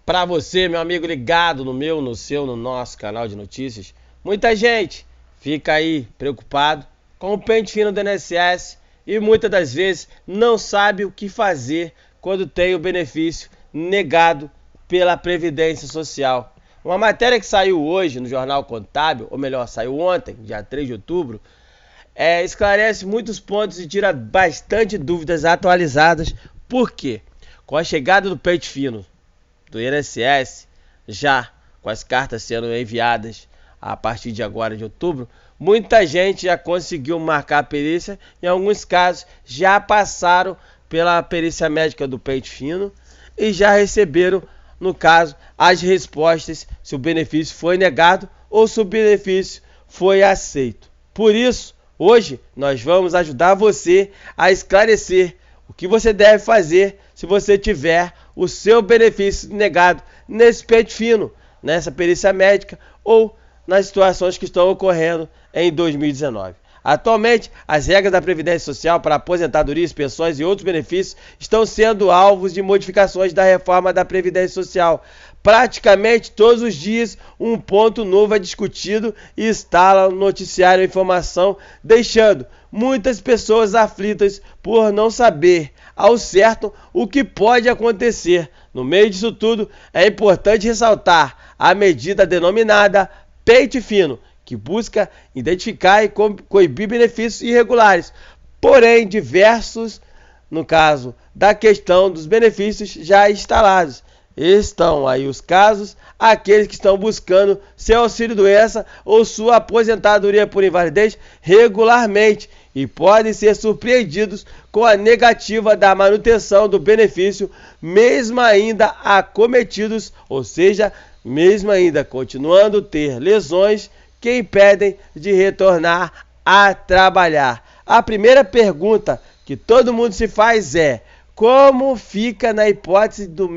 Para você, meu amigo ligado no meu, no seu, no nosso canal de notícias, muita gente fica aí preocupado com o pente fino do INSS e muitas das vezes não sabe o que fazer quando tem o benefício negado pela Previdência Social. Uma matéria que saiu hoje no Jornal Contábil, ou melhor, saiu ontem, dia 3 de outubro, esclarece muitos pontos e tira bastante dúvidas atualizadas. Por quê? Com a chegada do pente fino do INSS, já com as cartas sendo enviadas a partir de agora de outubro, muita gente já conseguiu marcar a perícia. Em alguns casos já passaram pela perícia médica do pente fino e já receberam, no caso, as respostas se o benefício foi negado ou se o benefício foi aceito. Por isso, hoje nós vamos ajudar você a esclarecer o que você deve fazer se você tiver o seu benefício negado nesse pente fino, nessa perícia médica ou nas situações que estão ocorrendo em 2019. Atualmente, as regras da Previdência Social para aposentadorias, pensões e outros benefícios estão sendo alvos de modificações da reforma da Previdência Social. Praticamente todos os dias um ponto novo é discutido e instala no noticiário a informação, deixando muitas pessoas aflitas por não saber ao certo o que pode acontecer. No meio disso tudo, é importante ressaltar a medida denominada pente fino, que busca identificar e coibir benefícios irregulares, porém diversos, no caso da questão dos benefícios já instalados. Estão aí os casos, aqueles que estão buscando seu auxílio-doença ou sua aposentadoria por invalidez regularmente e podem ser surpreendidos com a negativa da manutenção do benefício, mesmo ainda acometidos, ou seja, mesmo ainda continuando a ter lesões que impedem de retornar a trabalhar. A primeira pergunta que todo mundo se faz é: como fica na hipótese do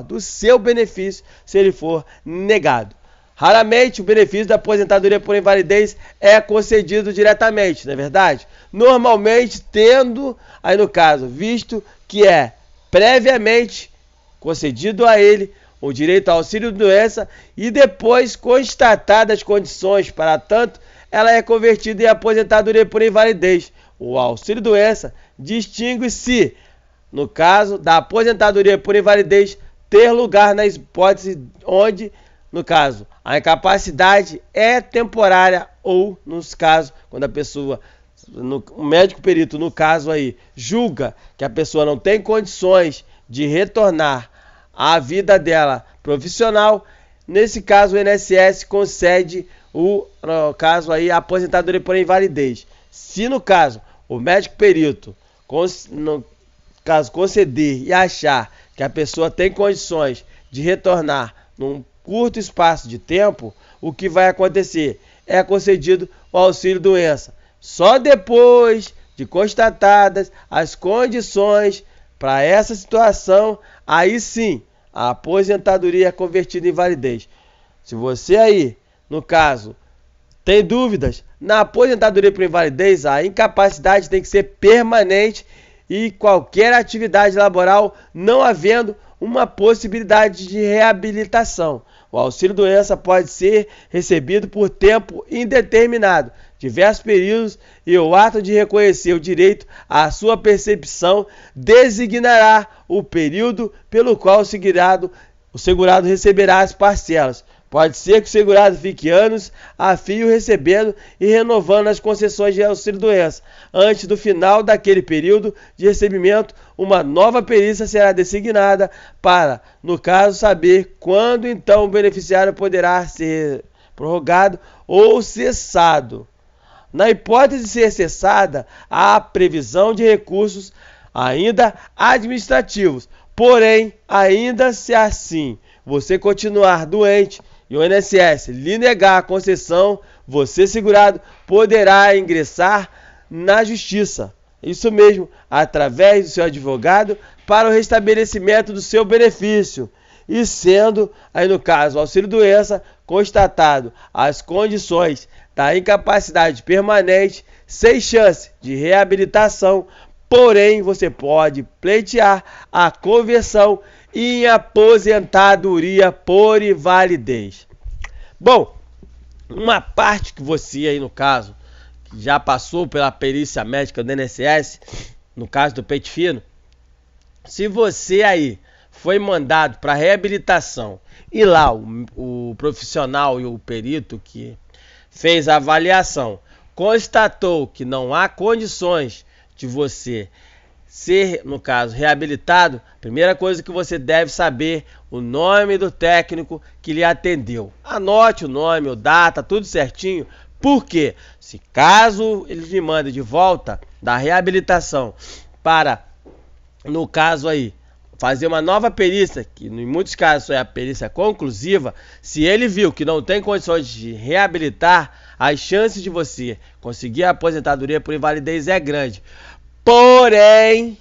do seu benefício se ele for negado? Raramente o benefício da aposentadoria por invalidez é concedido diretamente, não é verdade? Normalmente tendo, aí no caso, visto que é previamente concedido a ele o direito ao auxílio-doença e depois constatadas as condições para tanto, ela é convertida em aposentadoria por invalidez. O auxílio-doença distingue-se, no caso da aposentadoria por invalidez, ter lugar na hipótese onde, no caso, a incapacidade é temporária ou, nos casos, quando a pessoa, o médico perito, no caso aí, julga que a pessoa não tem condições de retornar à vida dela profissional, nesse caso o INSS concede no caso aí, a aposentadoria por invalidez. Se no caso o médico perito, no caso conceder e achar que a pessoa tem condições de retornar num curto espaço de tempo, o que vai acontecer? É concedido o auxílio-doença. Só depois de constatadas as condições para essa situação, aí sim a aposentadoria é convertida em invalidez. Se você aí, no caso, tem dúvidas, na aposentadoria por invalidez, a incapacidade tem que ser permanente e qualquer atividade laboral não havendo uma possibilidade de reabilitação. O auxílio-doença pode ser recebido por tempo indeterminado, diversos períodos, e o ato de reconhecer o direito à sua percepção designará o período pelo qual o segurado receberá as parcelas. Pode ser que o segurado fique anos a fio recebendo e renovando as concessões de auxílio-doença. Antes do final daquele período de recebimento, uma nova perícia será designada para, no caso, saber quando então o beneficiário poderá ser prorrogado ou cessado. Na hipótese de ser cessada, há previsão de recursos ainda administrativos. Porém, ainda se assim você continuar doente e o INSS lhe negar a concessão, você, segurado, poderá ingressar na Justiça. Isso mesmo, através do seu advogado, para o restabelecimento do seu benefício. E sendo, aí no caso, o auxílio-doença, constatado as condições da incapacidade permanente, sem chance de reabilitação, porém você pode pleitear a conversão em aposentadoria por invalidez. Bom, uma parte que você aí no caso, que já passou pela perícia médica do INSS, no caso do pente fino, se você aí foi mandado para reabilitação e lá o profissional e o perito que fez a avaliação constatou que não há condições de você ser, no caso, reabilitado, a primeira coisa que você deve saber o nome do técnico que lhe atendeu. Anote o nome, a data, tudo certinho, porque se caso eles lhe mandem de volta da reabilitação para, no caso aí, fazer uma nova perícia, que em muitos casos é a perícia conclusiva, se ele viu que não tem condições de reabilitar, as chances de você conseguir a aposentadoria por invalidez é grande. Porém,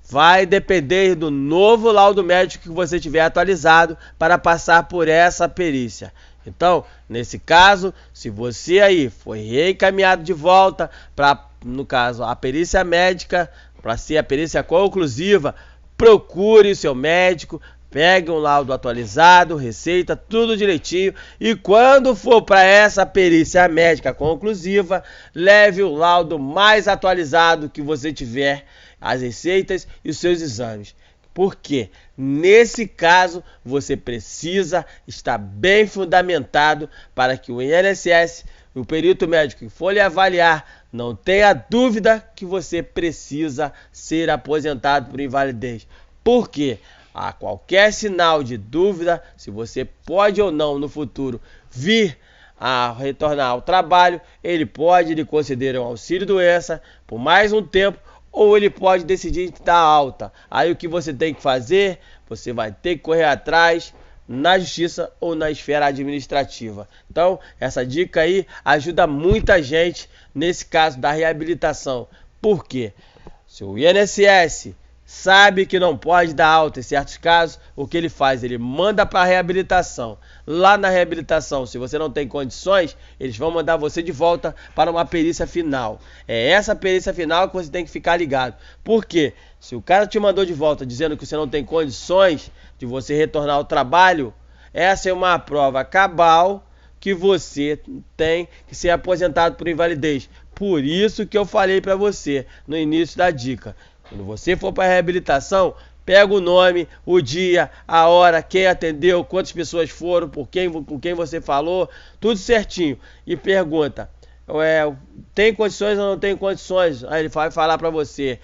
vai depender do novo laudo médico que você tiver atualizado para passar por essa perícia. Então, nesse caso, se você aí foi reencaminhado de volta para, no caso, a perícia médica, para ser a perícia conclusiva, procure o seu médico, pegue um laudo atualizado, receita, tudo direitinho. E quando for para essa perícia médica conclusiva, leve o laudo mais atualizado que você tiver, as receitas e os seus exames. Porque nesse caso você precisa estar bem fundamentado para que o INSS, o perito médico que for lhe avaliar, não tenha dúvida que você precisa ser aposentado por invalidez. Por quê? A qualquer sinal de dúvida, se você pode ou não no futuro vir a retornar ao trabalho, ele pode lhe conceder um auxílio-doença por mais um tempo, ou ele pode decidir dar alta. Aí o que você tem que fazer? Você vai ter que correr atrás na justiça ou na esfera administrativa. Então, essa dica aí ajuda muita gente nesse caso da reabilitação. Por quê? Se o INSS sabe que não pode dar alta em certos casos, o que ele faz? Ele manda para a reabilitação. Lá na reabilitação, se você não tem condições, eles vão mandar você de volta para uma perícia final. É essa perícia final que você tem que ficar ligado. Por quê? Se o cara te mandou de volta dizendo que você não tem condições de você retornar ao trabalho, essa é uma prova cabal que você tem que ser aposentado por invalidez. Por isso que eu falei para você no início da dica. Quando você for para a reabilitação, pega o nome, o dia, a hora, quem atendeu, quantas pessoas foram, com quem você falou, tudo certinho. E pergunta, tem condições ou não tem condições? Aí ele vai falar para você,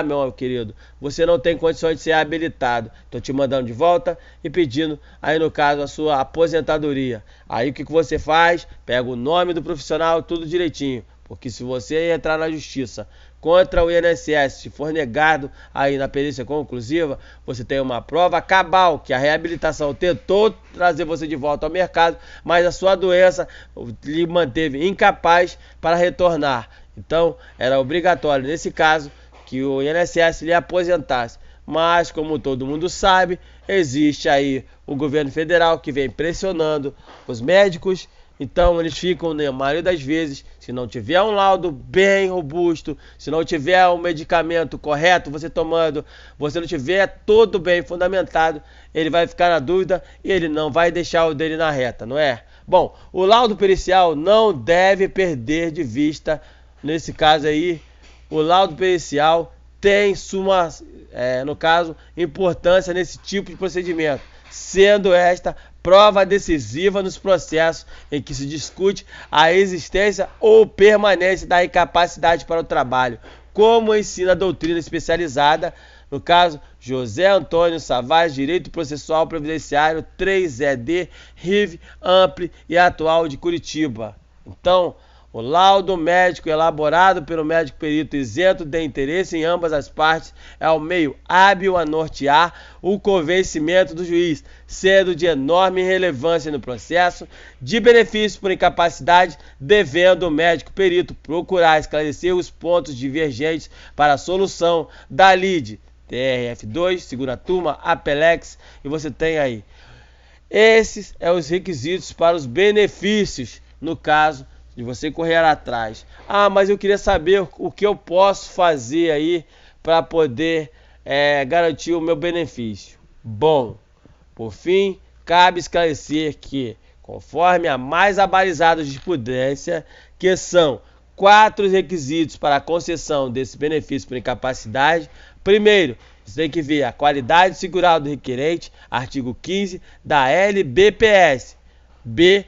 meu querido, você não tem condições de ser habilitado. Estou te mandando de volta e pedindo, aí no caso, a sua aposentadoria. Aí o que você faz? Pega o nome do profissional, tudo direitinho. Porque se você entrar na justiça contra o INSS, se for negado aí na perícia conclusiva, você tem uma prova cabal que a reabilitação tentou trazer você de volta ao mercado, mas a sua doença lhe manteve incapaz para retornar. Então, era obrigatório, nesse caso, que o INSS lhe aposentasse. Mas, como todo mundo sabe, existe aí o governo federal que vem pressionando os médicos. Então eles ficam, na maioria das vezes, se não tiver um laudo bem robusto, se não tiver um medicamento correto, você tomando, você não tiver tudo bem fundamentado, ele vai ficar na dúvida e ele não vai deixar o dele na reta, não é? Bom, o laudo pericial não deve perder de vista, nesse caso aí, o laudo pericial tem suma, no caso, importância nesse tipo de procedimento, sendo esta prova decisiva nos processos em que se discute a existência ou permanência da incapacidade para o trabalho, como ensina a doutrina especializada, no caso, José Antônio Savaz, Direito Processual Previdenciário 3ED, RIV, Ampli e Atual de Curitiba. Então, o laudo médico elaborado pelo médico perito isento de interesse em ambas as partes é o meio hábil a nortear o convencimento do juiz, sendo de enorme relevância no processo, de benefício por incapacidade, devendo o médico perito procurar esclarecer os pontos divergentes para a solução da lide TRF2, segunda turma, Apelex, e você tem aí. Esses são os requisitos para os benefícios, no caso de você correr atrás. Mas eu queria saber o que eu posso fazer aí para poder garantir o meu benefício. Bom, por fim, cabe esclarecer que, conforme a mais abalizada jurisprudência, que são 4 requisitos para a concessão desse benefício por incapacidade. Primeiro, você tem que ver a qualidade segural do requerente, artigo 15 da LBPS. B,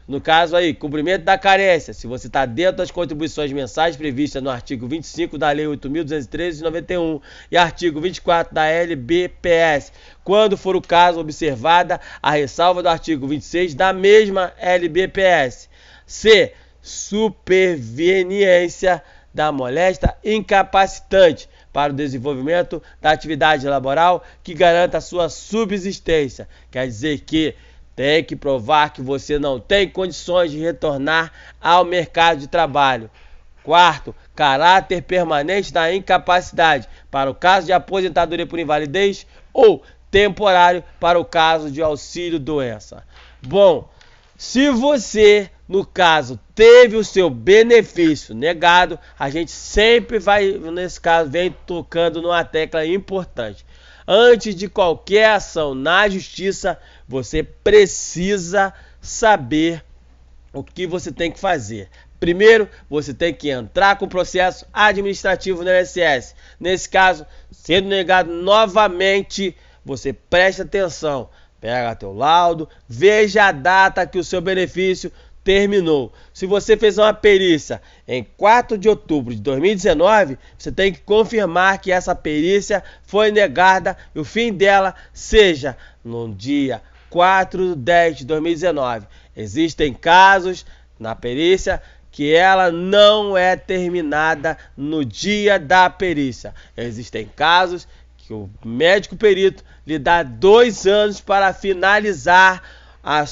no caso aí, cumprimento da carência, se você está dentro das contribuições mensais previstas no artigo 25 da Lei 8.213 de 91 e artigo 24 da LBPS, quando for o caso, observada a ressalva do artigo 26 da mesma LBPS. C, superveniência da moléstia incapacitante para o desenvolvimento da atividade laboral que garanta a sua subsistência. Quer dizer que tem que provar que você não tem condições de retornar ao mercado de trabalho. Quarto, caráter permanente da incapacidade para o caso de aposentadoria por invalidez ou temporário para o caso de auxílio-doença. Bom, se você, no caso, teve o seu benefício negado, a gente sempre vai, nesse caso, vem tocando numa tecla importante. Antes de qualquer ação na justiça, você precisa saber o que você tem que fazer. Primeiro, você tem que entrar com o processo administrativo no INSS. Nesse caso, sendo negado novamente, você presta atenção. Pega teu laudo, veja a data que o seu benefício terminou. Se você fez uma perícia em 4 de outubro de 2019, você tem que confirmar que essa perícia foi negada e o fim dela seja no dia 4 de 10 de 2019. Existem casos na perícia que ela não é terminada no dia da perícia. Existem casos que o médico perito lhe dá 2 anos para finalizar o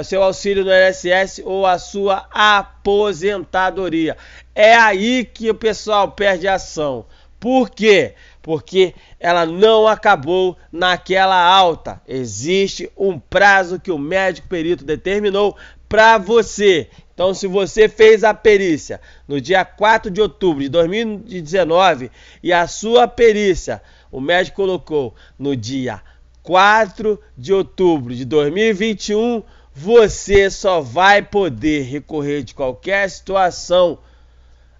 seu auxílio no INSS ou a sua aposentadoria. É aí que o pessoal perde a ação. Por quê? Porque ela não acabou naquela alta. Existe um prazo que o médico perito determinou para você. Então, se você fez a perícia no dia 4 de outubro de 2019 e a sua perícia, o médico colocou no dia 4 de outubro de 2021, você só vai poder recorrer de qualquer situação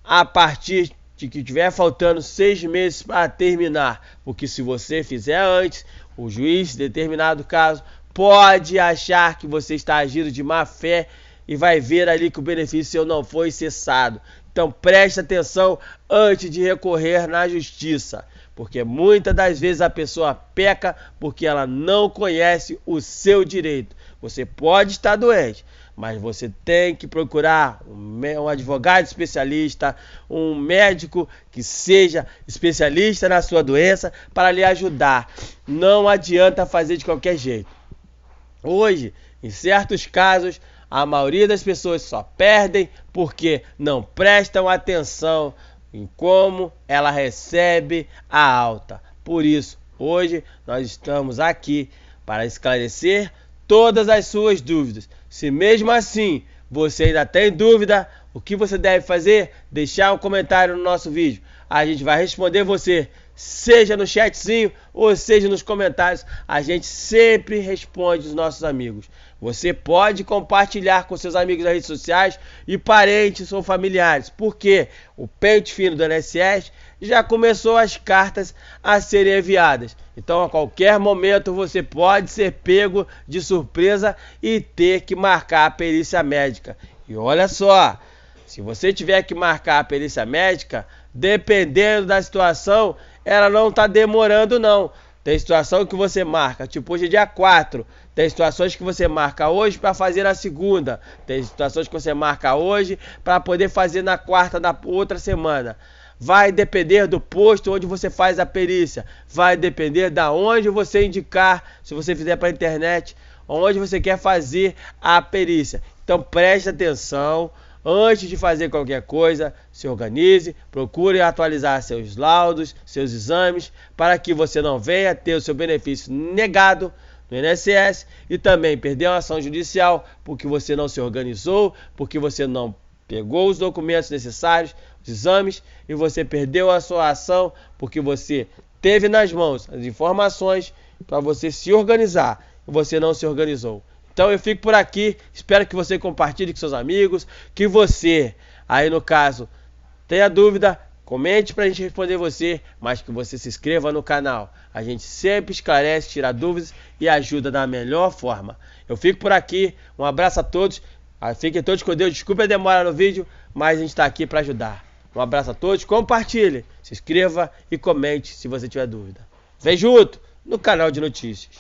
a partir de que tiver faltando 6 meses para terminar. Porque se você fizer antes, o juiz, em determinado caso, pode achar que você está agindo de má fé e vai ver ali que o benefício seu não foi cessado. Então preste atenção antes de recorrer na justiça, porque muitas das vezes a pessoa peca porque ela não conhece o seu direito. Você pode estar doente, mas você tem que procurar um advogado especialista, um médico que seja especialista na sua doença para lhe ajudar. Não adianta fazer de qualquer jeito. Hoje, em certos casos, a maioria das pessoas só perdem porque não prestam atenção em como ela recebe a alta. Por isso, hoje nós estamos aqui para esclarecer todas as suas dúvidas. Se mesmo assim você ainda tem dúvida, o que você deve fazer? Deixar um comentário no nosso vídeo. A gente vai responder você, seja no chatzinho ou seja nos comentários. A gente sempre responde os nossos amigos. Você pode compartilhar com seus amigos nas redes sociais e parentes ou familiares, porque o Pente Fino do INSS já começou as cartas a serem enviadas. Então, a qualquer momento você pode ser pego de surpresa e ter que marcar a perícia médica. E olha só, se você tiver que marcar a perícia médica, dependendo da situação, ela não está demorando não. Tem situação que você marca, tipo hoje é dia 4. Tem situações que você marca hoje para fazer na segunda. Tem situações que você marca hoje para poder fazer na quarta da outra semana. Vai depender do posto onde você faz a perícia. Vai depender da onde você indicar, se você fizer para a internet, onde você quer fazer a perícia. Então preste atenção. Antes de fazer qualquer coisa, se organize, procure atualizar seus laudos, seus exames, para que você não venha ter o seu benefício negado no INSS e também perder uma ação judicial porque você não se organizou, porque você não pegou os documentos necessários, os exames, e você perdeu a sua ação porque você teve nas mãos as informações para você se organizar e você não se organizou. Então eu fico por aqui, espero que você compartilhe com seus amigos, que você, aí no caso, tenha dúvida, comente para a gente responder você, mas que você se inscreva no canal. A gente sempre esclarece, tira dúvidas e ajuda da melhor forma. Eu fico por aqui, um abraço a todos, fiquem todos com Deus, desculpe a demora no vídeo, mas a gente está aqui para ajudar. Um abraço a todos, compartilhe, se inscreva e comente se você tiver dúvida. Vem junto no canal de notícias.